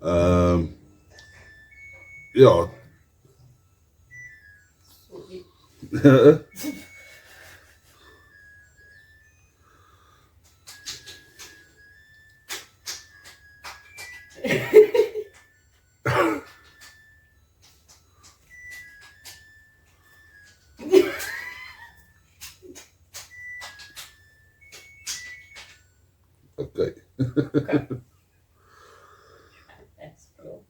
Yeah. Okay. That's cool.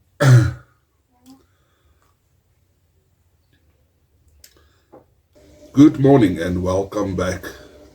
Good morning and welcome back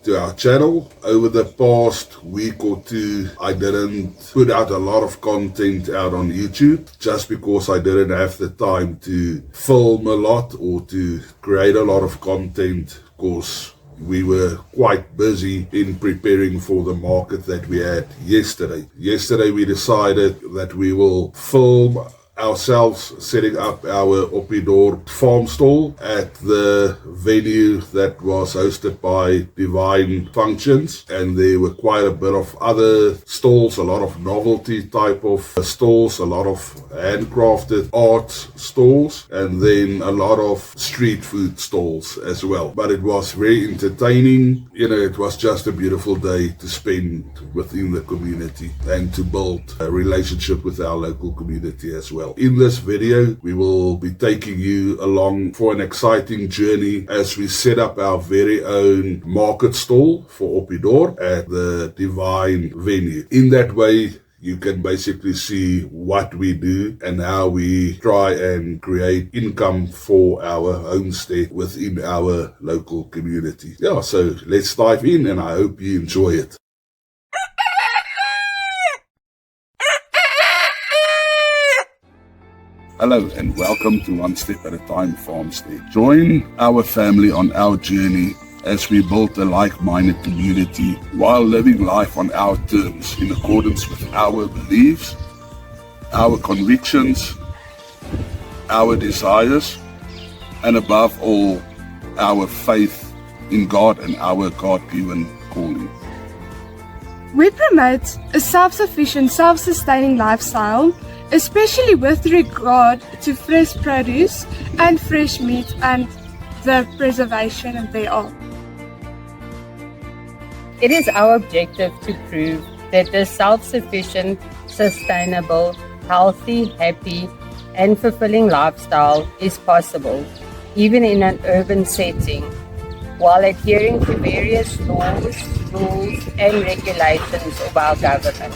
to our channel. Over the past week or two, I didn't put out a lot of content out on YouTube just because I didn't have the time to film a lot or to create a lot of content because we were quite busy in preparing for the market that we had yesterday. Yesterday we decided that we will film ourselves setting up our Opidor farm stall at the venue that was hosted by Divine Functions, and there were quite a bit of other stalls, a lot of novelty type of stalls, a lot of handcrafted art stalls, and then a lot of street food stalls as well. But it was very entertaining. It was just a beautiful day to spend within the community and to build a relationship with our local community as well. In this video, we will be taking you along for an exciting journey as we set up our very own market stall for Opidor at the Divine venue. In that way, you can basically see what we do and how we try and create income for our homestead within our local community. Yeah, so let's dive in and I hope you enjoy it. Hello and welcome to One Step at a Time Farmstead. Join our family on our journey as we build a like-minded community while living life on our terms in accordance with our beliefs, our convictions, our desires, and above all, our faith in God and our God-given calling. We promote a self-sufficient, self-sustaining lifestyle, especially with regard to fresh produce and fresh meat and the preservation thereof. It is our objective to prove that this self-sufficient, sustainable, healthy, happy, and fulfilling lifestyle is possible, even in an urban setting, while adhering to various laws, rules, and regulations of our government.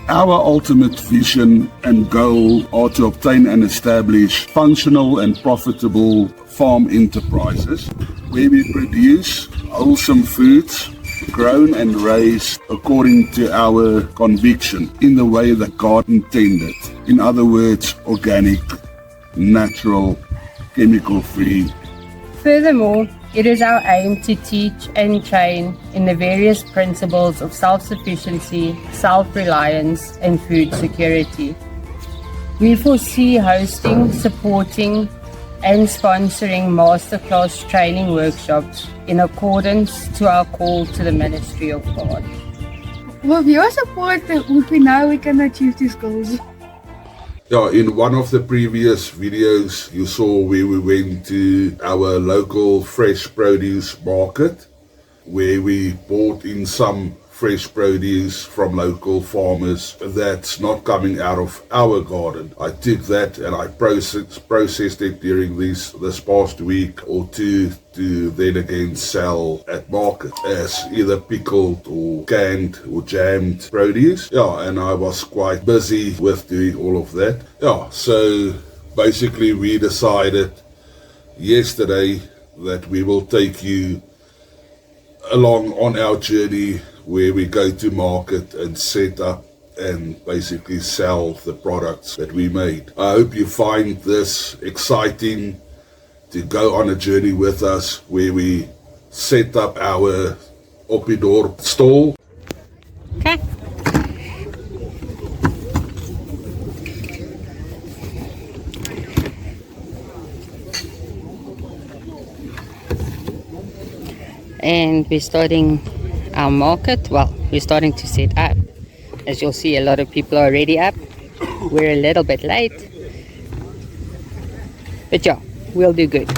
Our ultimate vision and goal are to obtain and establish functional and profitable farm enterprises where we produce wholesome foods grown and raised according to our conviction in the way that God intended. In other words, organic, natural, chemical-free. Furthermore, it is our aim to teach and train in the various principles of self-sufficiency, self-reliance, and food security. We foresee hosting, supporting, and sponsoring masterclass training workshops in accordance to our call to the ministry of God. With your support, we know we can achieve these goals. Yeah, in one of the previous videos you saw where we went to our local fresh produce market where we bought in some fresh produce from local farmers that's not coming out of our garden. I took that and I processed it during this past week or two to then again sell at market as either pickled or canned or jammed produce. Yeah, and I was quite busy with doing all of that. Yeah, so basically we decided yesterday that we will take you along on our journey where we go to market and set up and basically sell the products that we made. I hope you find this exciting to go on a journey with us where we set up our Opidor stall. Okay. And we're starting our market. Well, we're starting to set up. As you'll see, a lot of people are already up. We're a little bit late. But yeah, we'll do good.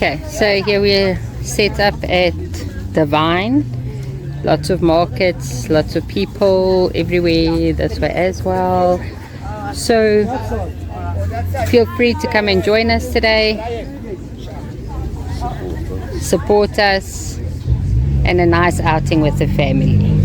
Okay, so here we're set up at the Vine. Lots of markets, lots of people everywhere this way as well. So feel free to come and join us today. Support us, and a nice outing with the family.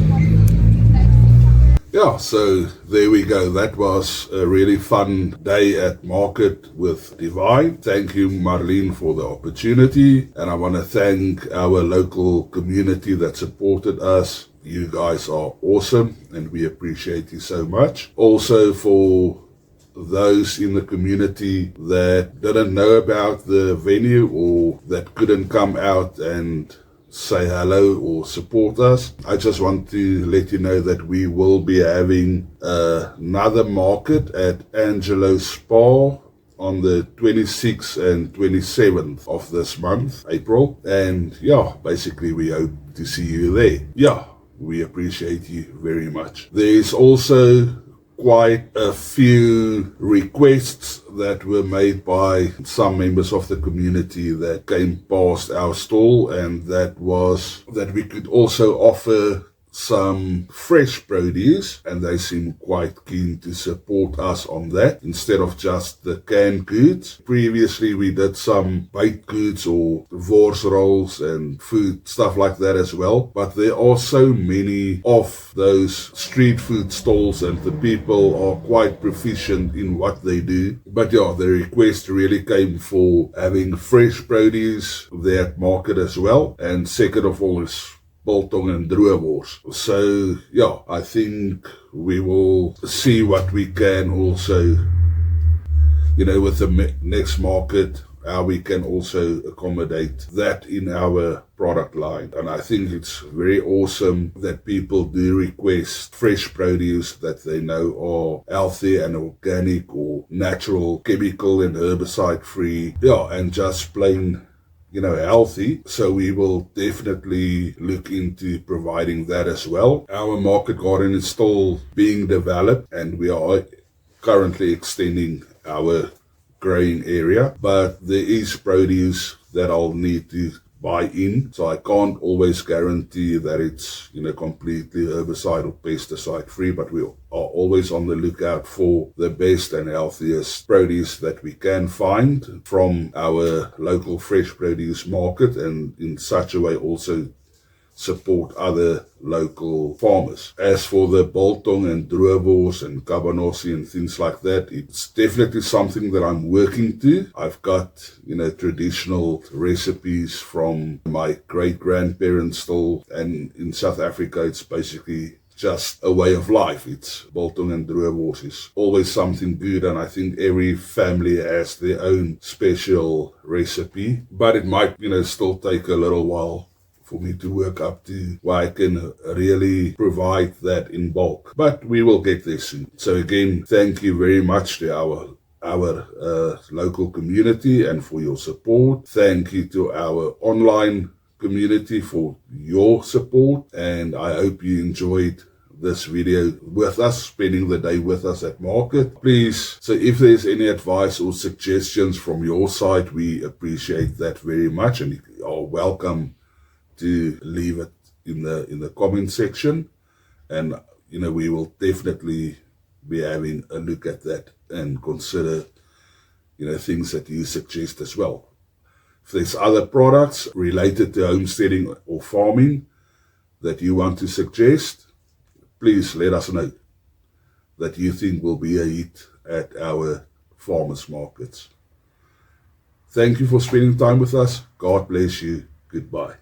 Yeah, so there we go. That was a really fun day at market with Divine. Thank you, Marlene, for the opportunity. And I want to thank our local community that supported us. You guys are awesome, and we appreciate you so much. Also, for those in the community that didn't know about the venue or that couldn't come out and say hello or support us, I just want to let you know that we will be having another market at Angelo's Spa on the 26th and 27th of this month, April. And yeah, basically we hope to see you there. Yeah, we appreciate you very much. There is also quite a few requests that were made by some members of the community that came past our stall, and that was that we could also offer some fresh produce, and they seem quite keen to support us on that instead of just the canned goods. Previously we did some baked goods or wors rolls and food stuff like that as well, but there are so many of those street food stalls and the people are quite proficient in what they do. But yeah, the request really came for having fresh produce there at market as well, and second of all is biltong and droewors. So yeah, I think we will see what we can also, with the next market, how we can also accommodate that in our product line. And I think it's very awesome that people do request fresh produce that they know are healthy and organic or natural, chemical and herbicide free, and just plain healthy. So we will definitely look into providing that as well. Our market garden is still being developed, and we are currently extending our growing area, but there is produce that I'll need to buy in, so I can't always guarantee that it's completely herbicide or pesticide free, but we are always on the lookout for the best and healthiest produce that we can find from our local fresh produce market, and in such a way also support other local farmers. As for the biltong and droewors and cabanossi and things like that, it's definitely something that I'm working to. I've got, traditional recipes from my great-grandparents still, and in South Africa it's basically just a way of life. It's biltong and droewors is always something good, and I think every family has their own special recipe, but it might, still take a little while for me to work up to where I can really provide that in bulk. But we will get there soon. So again, thank you very much to our local community and for your support. Thank you to our online community for your support, and I hope you enjoyed this video with us, spending the day with us at market. Please, so if there's any advice or suggestions from your side, we appreciate that very much, and you are welcome to leave it in the comment section, and we will definitely be having a look at that and consider things that you suggest as well. If there's other products related to homesteading or farming that you want to suggest, please let us know that you think will be a hit at our farmers markets. Thank you for spending time with us. God bless you. Goodbye.